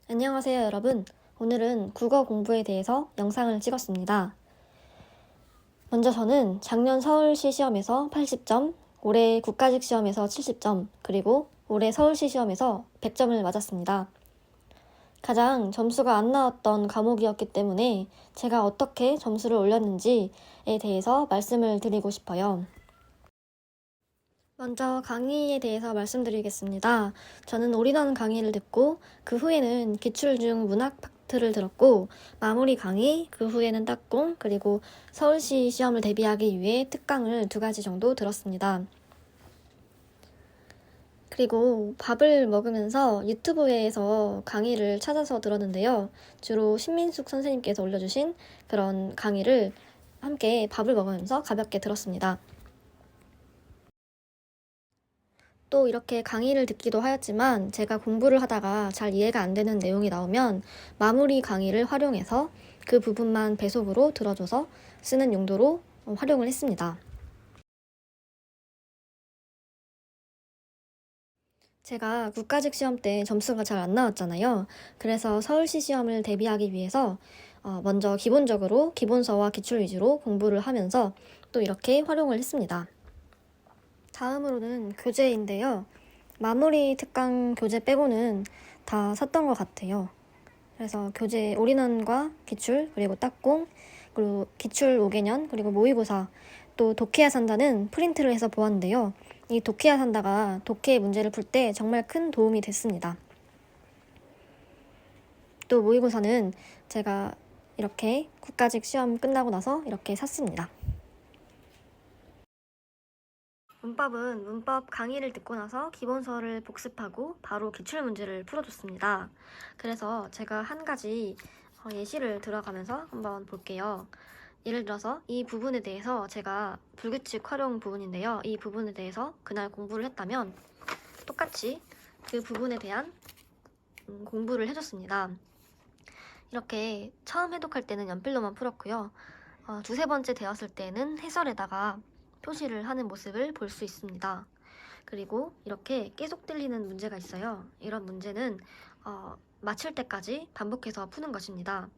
안녕하세요, 여러분. 오늘은 국어 공부에 대해서 영상을 찍었습니다. 먼저 저는 작년 서울시 시험에서 80점, 올해 국가직 시험에서 70점, 그리고 올해 서울시 시험에서 100점을 맞았습니다. 가장 점수가 안 나왔던 과목이었기 때문에 제가 어떻게 점수를 올렸는지에 대해서 말씀을 드리고 싶어요. 먼저 강의에 대해서 말씀드리겠습니다. 저는 올인원 강의를 듣고 그 후에는 기출 중 문학 파트를 들었고 마무리 강의, 그 후에는 딱공, 그리고 서울시 시험을 대비하기 위해 특강을 2가지 정도 들었습니다. 그리고 밥을 먹으면서 유튜브에서 강의를 찾아서 들었는데요. 주로 신민숙 선생님께서 올려주신 그런 강의를 함께 밥을 먹으면서 가볍게 들었습니다. 또 이렇게 강의를 듣기도 하였지만 제가 공부를 하다가 잘 이해가 안 되는 내용이 나오면 마무리 강의를 활용해서 그 부분만 배속으로 들어줘서 쓰는 용도로 활용을 했습니다. 제가 국가직 시험 때 점수가 잘 안 나왔잖아요. 그래서 서울시 시험을 대비하기 위해서 먼저 기본적으로 기본서와 기출 위주로 공부를 하면서 또 이렇게 활용을 했습니다. 다음으로는 교재인데요. 마무리 특강 교재 빼고는 다 샀던 것 같아요. 그래서 교재 올인원과 기출, 그리고 딱공, 그리고 기출 5개년, 그리고 모의고사, 또 독해야 산다는 프린트를 해서 보았는데요. 이 독해야 산다가 독해 문제를 풀 때 정말 큰 도움이 됐습니다. 또 모의고사는 제가 이렇게 국가직 시험 끝나고 나서 이렇게 샀습니다. 문법은 문법 강의를 듣고 나서 기본서를 복습하고 바로 기출문제를 풀어줬습니다. 그래서 제가 한 가지 예시를 들어가면서 한번 볼게요. 예를 들어서 이 부분에 대해서 제가 불규칙 활용 부분인데요. 이 부분에 대해서 그날 공부를 했다면 똑같이 그 부분에 대한 공부를 해줬습니다. 이렇게 처음 해독할 때는 연필로만 풀었고요. 2~3번째 되었을 때는 해설에다가 표시를 하는 모습을 볼 수 있습니다. 그리고 이렇게 계속 들리는 문제가 있어요. 이런 문제는 마칠 때까지 반복해서 푸는 것입니다.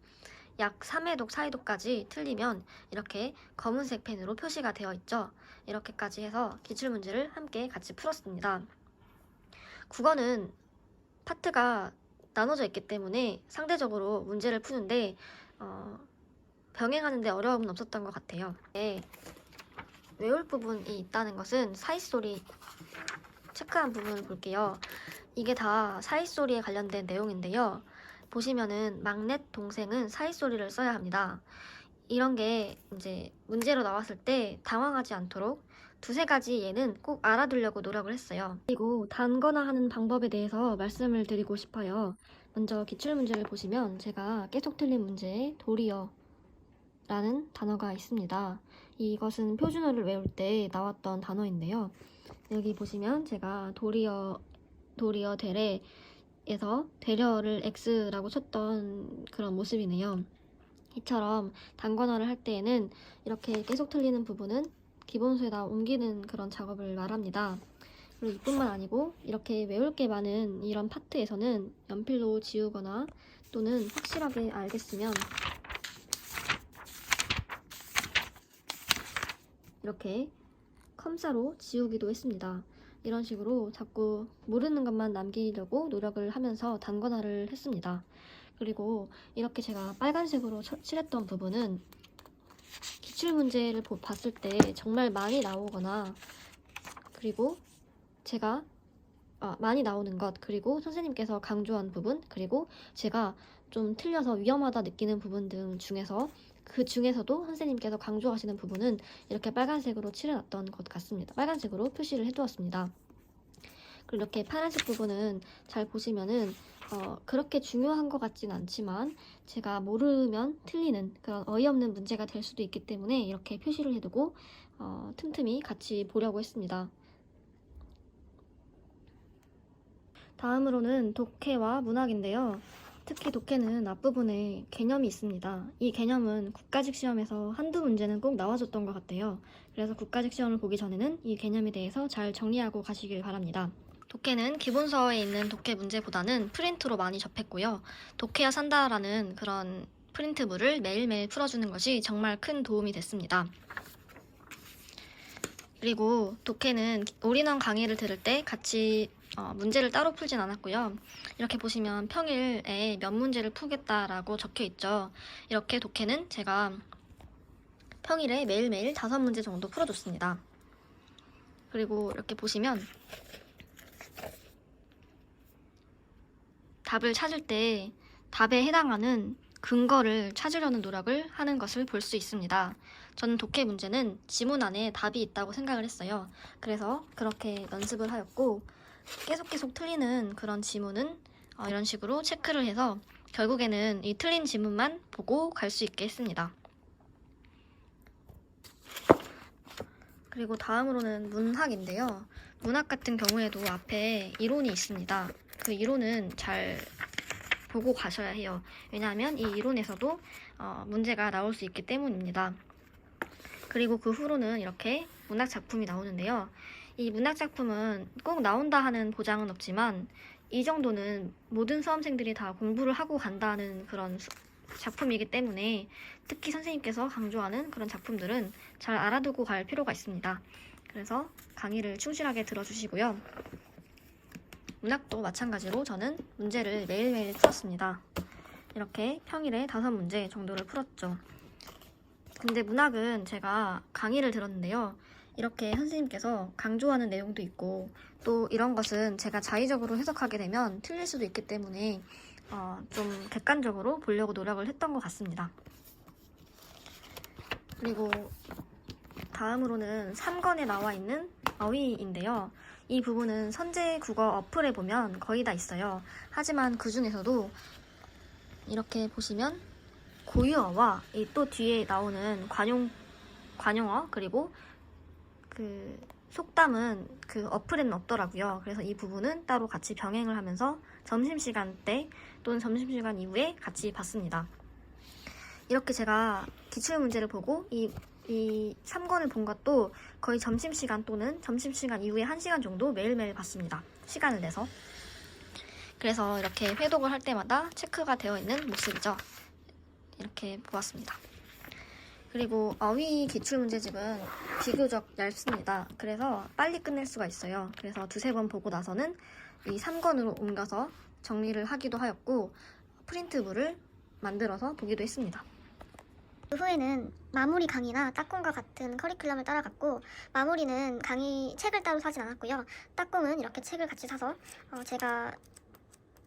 약 3회독, 4회독까지 틀리면 이렇게 검은색 펜으로 표시가 되어 있죠. 이렇게까지 해서 기출문제를 함께 같이 풀었습니다. 국어는 파트가 나눠져 있기 때문에 상대적으로 문제를 푸는데 병행하는데 어려움은 없었던 것 같아요. 네, 외울 부분이 있다는 것은 사이소리 체크한 부분을 볼게요. 이게 다 사이소리에 관련된 내용인데요. 보시면은 막내 동생은 사이소리를 써야 합니다. 이런 게 이제 문제로 나왔을 때 당황하지 않도록 2~3가지 예는 꼭 알아두려고 노력을 했어요. 그리고 단거나 하는 방법에 대해서 말씀을 드리고 싶어요. 먼저 기출문제를 보시면 제가 계속 틀린 문제에 도리어 라는 단어가 있습니다. 이것은 표준어를 외울 때 나왔던 단어인데요. 여기 보시면 제가 도리어 되레에서 되려를 X라고 쳤던 그런 모습이네요. 이처럼 단권화를 할 때에는 이렇게 계속 틀리는 부분은 기본수에다 옮기는 그런 작업을 말합니다. 그리고 이뿐만 아니고 이렇게 외울 게 많은 이런 파트에서는 연필로 지우거나 또는 확실하게 알겠으면 이렇게 컴사로 지우기도 했습니다. 이런 식으로 자꾸 모르는 것만 남기려고 노력을 하면서 단권화를 했습니다. 그리고 이렇게 제가 빨간색으로 칠했던 부분은 기출문제를 봤을 때 정말 많이 나오거나 그리고 제가 많이 나오는 것, 그리고 선생님께서 강조한 부분, 그리고 제가 좀 틀려서 위험하다 느끼는 부분 등 중에서 그 중에서도 선생님께서 강조하시는 부분은 이렇게 빨간색으로 칠해놨던 것 같습니다. 빨간색으로 표시를 해두었습니다. 그리고 이렇게 파란색 부분은 잘 보시면은 그렇게 중요한 것 같진 않지만 제가 모르면 틀리는 그런 어이없는 문제가 될 수도 있기 때문에 이렇게 표시를 해두고 틈틈이 같이 보려고 했습니다. 다음으로는 독해와 문학인데요. 특히 독해는 앞부분에 개념이 있습니다. 이 개념은 국가직 시험에서 한두 문제는 꼭 나와줬던 것 같아요. 그래서 국가직 시험을 보기 전에는 이 개념에 대해서 잘 정리하고 가시길 바랍니다. 독해는 기본서에 있는 독해 문제보다는 프린트로 많이 접했고요. 독해야 산다라는 그런 프린트물을 매일매일 풀어주는 것이 정말 큰 도움이 됐습니다. 그리고 독해는 올인원 강의를 들을 때 같이 문제를 따로 풀진 않았고요. 이렇게 보시면 평일에 몇 문제를 풀겠다라고 적혀 있죠. 이렇게 독해는 제가 평일에 매일매일 5문제 정도 풀어줬습니다. 그리고 이렇게 보시면 답을 찾을 때 답에 해당하는 근거를 찾으려는 노력을 하는 것을 볼 수 있습니다. 저는 독해 문제는 지문 안에 답이 있다고 생각을 했어요. 그래서 그렇게 연습을 하였고 계속 틀리는 그런 지문은 이런 식으로 체크를 해서 결국에는 이 틀린 지문만 보고 갈 수 있게 했습니다. 그리고 다음으로는 문학인데요. 문학 같은 경우에도 앞에 이론이 있습니다. 그 이론은 잘 보고 가셔야 해요. 왜냐하면 이 이론에서도 문제가 나올 수 있기 때문입니다. 그리고 그 후로는 이렇게 문학 작품이 나오는데요. 이 문학 작품은 꼭 나온다 하는 보장은 없지만 이 정도는 모든 수험생들이 다 공부를 하고 간다는 그런 작품이기 때문에 특히 선생님께서 강조하는 그런 작품들은 잘 알아두고 갈 필요가 있습니다. 그래서 강의를 충실하게 들어주시고요. 문학도 마찬가지로 저는 문제를 매일매일 풀었습니다. 이렇게 평일에 5문제 정도를 풀었죠. 근데 문학은 제가 강의를 들었는데요. 이렇게 선생님께서 강조하는 내용도 있고 또 이런 것은 제가 자의적으로 해석하게 되면 틀릴 수도 있기 때문에 좀 객관적으로 보려고 노력을 했던 것 같습니다. 그리고 다음으로는 3권에 나와 있는 어휘인데요. 이 부분은 선제 국어 어플에 보면 거의 다 있어요. 하지만 그 중에서도 이렇게 보시면 고유어와 이 또 뒤에 나오는 관용어 그리고 그 속담은 그 어플에는 없더라고요. 그래서 이 부분은 따로 같이 병행을 하면서 점심시간 때 또는 점심시간 이후에 같이 봤습니다. 이렇게 제가 기출문제를 보고 이 3권을 본 것도 거의 점심시간 또는 점심시간 이후에 1시간 정도 매일매일 봤습니다. 시간을 내서. 그래서 이렇게 회독을 할 때마다 체크가 되어 있는 모습이죠. 이렇게 보았습니다. 그리고 어휘 기출문제집은 비교적 얇습니다. 그래서 빨리 끝낼 수가 있어요. 그래서 2-3번 보고 나서는 이 3권으로 옮겨서 정리를 하기도 하였고 프린트물을 만들어서 보기도 했습니다. 그 후에는 마무리 강의나 딱공과 같은 커리큘럼을 따라갔고 마무리는 강의 책을 따로 사진 않았고요. 딱공은 이렇게 책을 같이 사서 제가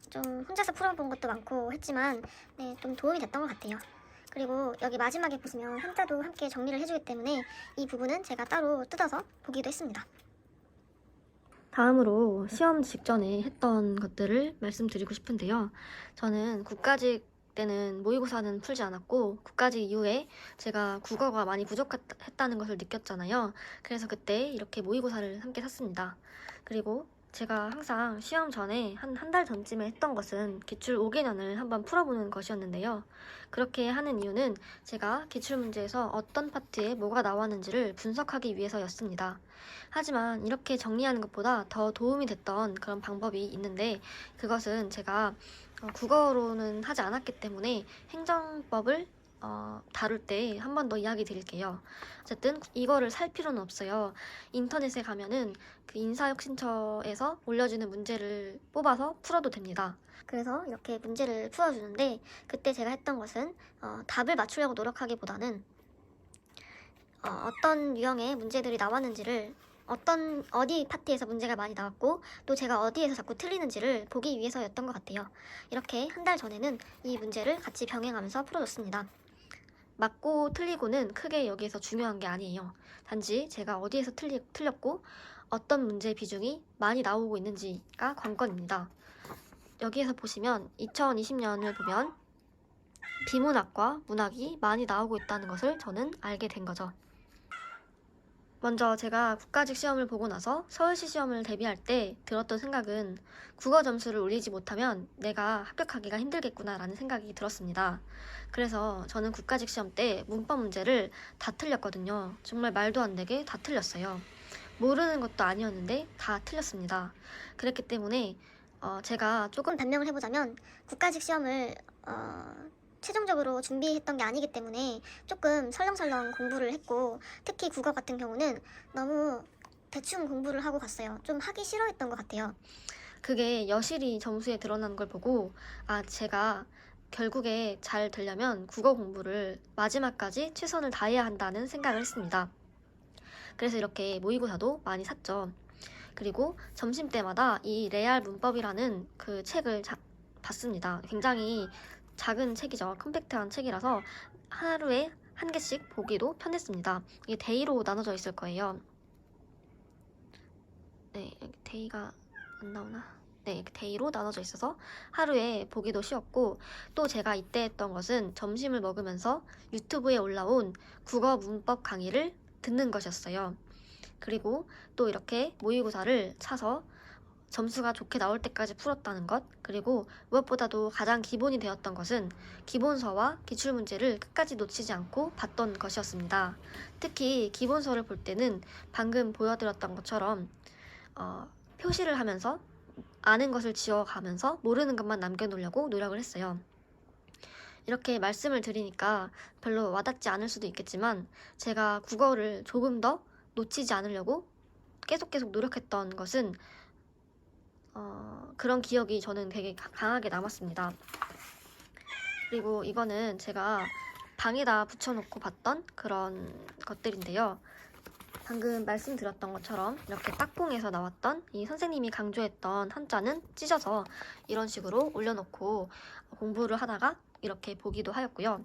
좀 혼자서 풀어본 것도 많고 했지만 좀 도움이 됐던 것 같아요. 그리고 여기 마지막에 보시면 한자도 함께 정리를 해주기 때문에 이 부분은 제가 따로 뜯어서 보기도 했습니다. 다음으로 시험 직전에 했던 것들을 말씀드리고 싶은데요. 저는 국가직 때는 모의고사는 풀지 않았고 국가직 이후에 제가 국어가 많이 부족했다는 것을 느꼈잖아요. 그래서 그때 이렇게 모의고사를 함께 샀습니다. 그리고 제가 항상 시험 전에 한 달 전쯤에 했던 것은 기출 5개년을 한번 풀어보는 것이었는데요. 그렇게 하는 이유는 제가 기출문제에서 어떤 파트에 뭐가 나왔는지를 분석하기 위해서였습니다. 하지만 이렇게 정리하는 것보다 더 도움이 됐던 그런 방법이 있는데 그것은 제가 국어로는 하지 않았기 때문에 행정법을 다룰 때 한 번 더 이야기 드릴게요. 어쨌든 이거를 살 필요는 없어요. 인터넷에 가면은 그 인사혁신처에서 올려주는 문제를 뽑아서 풀어도 됩니다. 그래서 이렇게 문제를 풀어주는데 그때 제가 했던 것은 답을 맞추려고 노력하기보다는 어떤 유형의 문제들이 나왔는지를 어디 파트에서 문제가 많이 나왔고 또 제가 어디에서 자꾸 틀리는지를 보기 위해서였던 것 같아요. 이렇게 한 달 전에는 이 문제를 같이 병행하면서 풀어줬습니다. 맞고 틀리고는 크게 여기에서 중요한 게 아니에요. 단지 제가 어디에서 틀렸고 어떤 문제 비중이 많이 나오고 있는지가 관건입니다. 여기에서 보시면 2020년을 보면 비문학과 문학이 많이 나오고 있다는 것을 저는 알게 된 거죠. 먼저 제가 국가직 시험을 보고 나서 서울시 시험을 대비할 때 들었던 생각은 국어 점수를 올리지 못하면 내가 합격하기가 힘들겠구나 라는 생각이 들었습니다. 그래서 저는 국가직 시험 때 문법 문제를 다 틀렸거든요. 정말 말도 안 되게 다 틀렸어요. 모르는 것도 아니었는데 다 틀렸습니다. 그랬기 때문에 제가 조금 조금 변명을 해보자면 국가직 시험을 최종적으로 준비했던 게 아니기 때문에 조금 설렁설렁 공부를 했고, 특히 국어 같은 경우는 너무 대충 공부를 하고 갔어요. 좀 하기 싫어했던 것 같아요. 그게 여실히 점수에 드러난 걸 보고 제가 결국에 잘 되려면 국어 공부를 마지막까지 최선을 다해야 한다는 생각을 했습니다. 그래서 이렇게 모의고사도 많이 샀죠. 그리고 점심때마다 이 레알 문법이라는 그 책을 봤습니다. 굉장히 작은 책이죠. 컴팩트한 책이라서 하루에 한 개씩 보기도 편했습니다. 이게 데이로 나눠져 있을 거예요. 네, 데이가 안 나오나? 네, 데이로 나눠져 있어서 하루에 보기도 쉬웠고, 또 제가 이때 했던 것은 점심을 먹으면서 유튜브에 올라온 국어 문법 강의를 듣는 것이었어요. 그리고 또 이렇게 모의고사를 차서 점수가 좋게 나올 때까지 풀었다는 것, 그리고 무엇보다도 가장 기본이 되었던 것은 기본서와 기출문제를 끝까지 놓치지 않고 봤던 것이었습니다. 특히 기본서를 볼 때는 방금 보여드렸던 것처럼 표시를 하면서 아는 것을 지워가면서 모르는 것만 남겨놓으려고 노력을 했어요. 이렇게 말씀을 드리니까 별로 와닿지 않을 수도 있겠지만 제가 국어를 조금 더 놓치지 않으려고 계속 노력했던 것은 그런 기억이 저는 되게 강하게 남았습니다. 그리고 이거는 제가 방에다 붙여놓고 봤던 그런 것들인데요. 방금 말씀드렸던 것처럼 이렇게 딱봉에서 나왔던 이 선생님이 강조했던 한자는 찢어서 이런 식으로 올려놓고 공부를 하다가 이렇게 보기도 하였고요.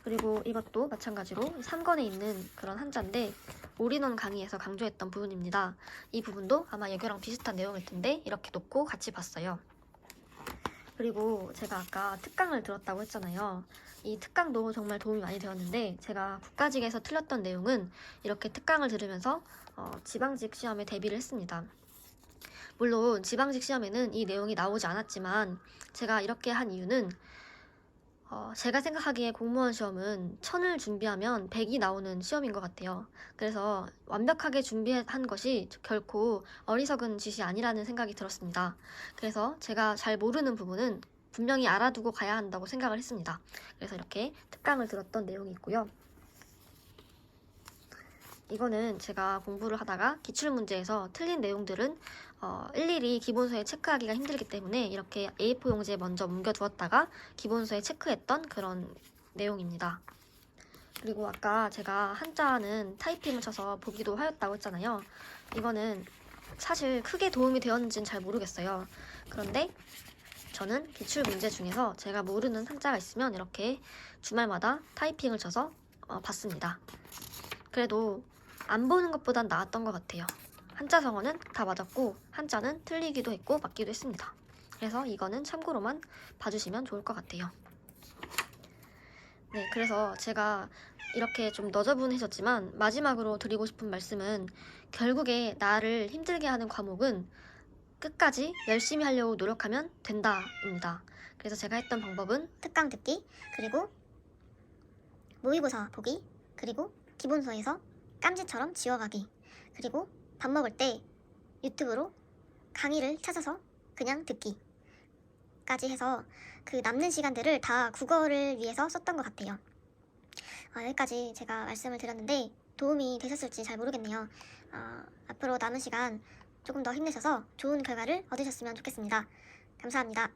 그리고 이것도 마찬가지로 3권에 있는 그런 한자인데 올인원 강의에서 강조했던 부분입니다. 이 부분도 아마 여기랑 비슷한 내용일 텐데 이렇게 놓고 같이 봤어요. 그리고 제가 아까 특강을 들었다고 했잖아요. 이 특강도 정말 도움이 많이 되었는데 제가 국가직에서 틀렸던 내용은 이렇게 특강을 들으면서 지방직 시험에 대비를 했습니다. 물론 지방직 시험에는 이 내용이 나오지 않았지만 제가 이렇게 한 이유는 제가 생각하기에 공무원 시험은 1000을 준비하면 100이 나오는 시험인 것 같아요. 그래서 완벽하게 준비한 것이 결코 어리석은 짓이 아니라는 생각이 들었습니다. 그래서 제가 잘 모르는 부분은 분명히 알아두고 가야 한다고 생각을 했습니다. 그래서 이렇게 특강을 들었던 내용이 있고요. 이거는 제가 공부를 하다가 기출문제에서 틀린 내용들은 일일이 기본서에 체크하기가 힘들기 때문에 이렇게 A4 용지에 먼저 옮겨두었다가 기본서에 체크했던 그런 내용입니다. 그리고 아까 제가 한자는 타이핑을 쳐서 보기도 하였다고 했잖아요. 이거는 사실 크게 도움이 되었는지는 잘 모르겠어요. 그런데 저는 기출문제 중에서 제가 모르는 한자가 있으면 이렇게 주말마다 타이핑을 쳐서 봤습니다. 그래도 안 보는 것보단 나았던 것 같아요. 한자 성어는 다 맞았고 한자는 틀리기도 했고 맞기도 했습니다. 그래서 이거는 참고로만 봐주시면 좋을 것 같아요. 네, 그래서 제가 이렇게 좀 너저분해졌지만 마지막으로 드리고 싶은 말씀은 결국에 나를 힘들게 하는 과목은 끝까지 열심히 하려고 노력하면 된다입니다. 그래서 제가 했던 방법은 특강 듣기, 그리고 모의고사 보기, 그리고 기본서에서 깜지처럼 지워가기, 그리고 밥 먹을 때 유튜브로 강의를 찾아서 그냥 듣기까지 해서 그 남는 시간들을 다 국어를 위해서 썼던 것 같아요. 여기까지 제가 말씀을 드렸는데 도움이 되셨을지 잘 모르겠네요. 앞으로 남은 시간 조금 더 힘내셔서 좋은 결과를 얻으셨으면 좋겠습니다. 감사합니다.